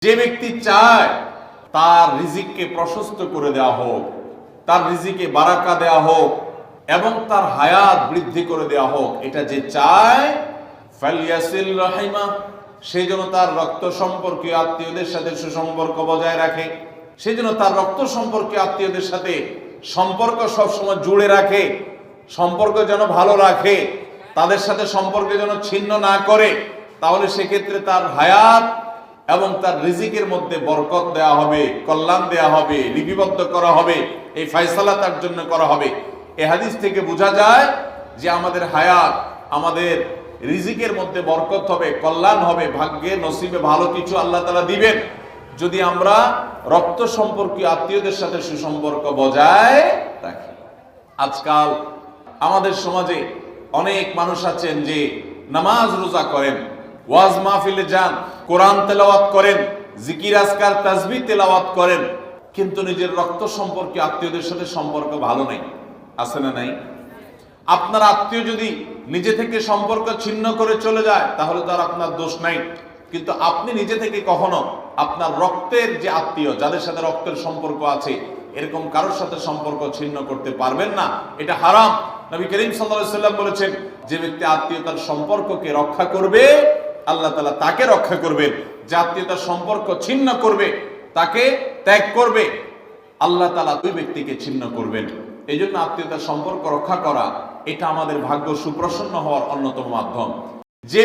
যে ব্যক্তি চায় তার রিজিককে প্রশস্ত করে দেওয়া হোক, তার রিজিকে বারাকা দেওয়া হোক এবং তার হায়াত বৃদ্ধি করে দেওয়া হোক, এটা যে চায় ফালিয়াসিল রাহিমা, সেই জন্য তার রক্ত সম্পর্কীয় আত্মীয়দের সাথে সুসম্পর্ক বজায় রাখে, সেই জন্য তার রক্ত সম্পর্কীয় আত্মীয়দের সাথে সম্পর্ক সবসময় জুড়ে রাখে, সম্পর্ক যেন ভালো রাখে, তাদের সাথে সম্পর্ক যেন ছিন্ন না করে। তাহলে সেক্ষেত্রে তার হায়াত এবং তার রিজিকের মধ্যে বরকত দেওয়া হবে, কল্যাণ দেওয়া হবে, লিপিবদ্ধ করা হবে, এই ফয়সালা তার জন্য করা হবে। এই হাদিস থেকে বোঝা যায় যে আমাদের হায়াত, আমাদের রিজিকের মধ্যে বরকত হবে, কল্যাণ হবে, ভাগ্যে নসিবে ভালো কিছু আল্লাহ তাআলা দিবেন যদি আমরা রক্ত সম্পর্কীয় আত্মীয়দের সাথে সুসম্পর্ক বজায় রাখি। আজকাল আমাদের সমাজে অনেক মানুষ আছেন যে নামাজ রোজা করেন, ওয়াজ মাহফিলে যান, কোরআন তেলাওয়াত করেন, জিকির আজকার তাসবিহ তেলাওয়াত করেন, কিন্তু নিজের রক্ত সম্পর্কীয় আত্মীয়দের সাথে সম্পর্ক ভালো নেই। আছে না নাই? আপনার আত্মীয় যদি নিজে থেকে সম্পর্ক ছিন্ন করে চলে যায় তাহলে তার আপনার দোষ নাই, কিন্তু আপনি নিজে থেকে কখনো আপনার রক্তের যে আত্মীয়, যাদের সাথে রক্তের সম্পর্ক আছে, এরকম কারোর সাথে সম্পর্ক ছিন্ন করতে পারবেন না। এটা হারাম। নবী করিম সাল্লাল্লাহু আলাইহি ওয়াসাল্লাম বলেছেন, যে ব্যক্তি আত্মীয়তার সম্পর্ককে রক্ষা করবে আল্লাহ তাআলা তাকে রক্ষা করবেন, যে আত্মীয়তার সম্পর্ক ছিন্ন করবে, তাকে ত্যাগ করবে, আল্লাহ তাআলা ওই ব্যক্তিকে ছিন্ন করবেন। এই জন্য আত্মীয়তার সম্পর্ক রক্ষা করা এটা আমাদের ভাগ্য সুপ্রসন্ন হওয়ার অন্যতম মাধ্যম। যে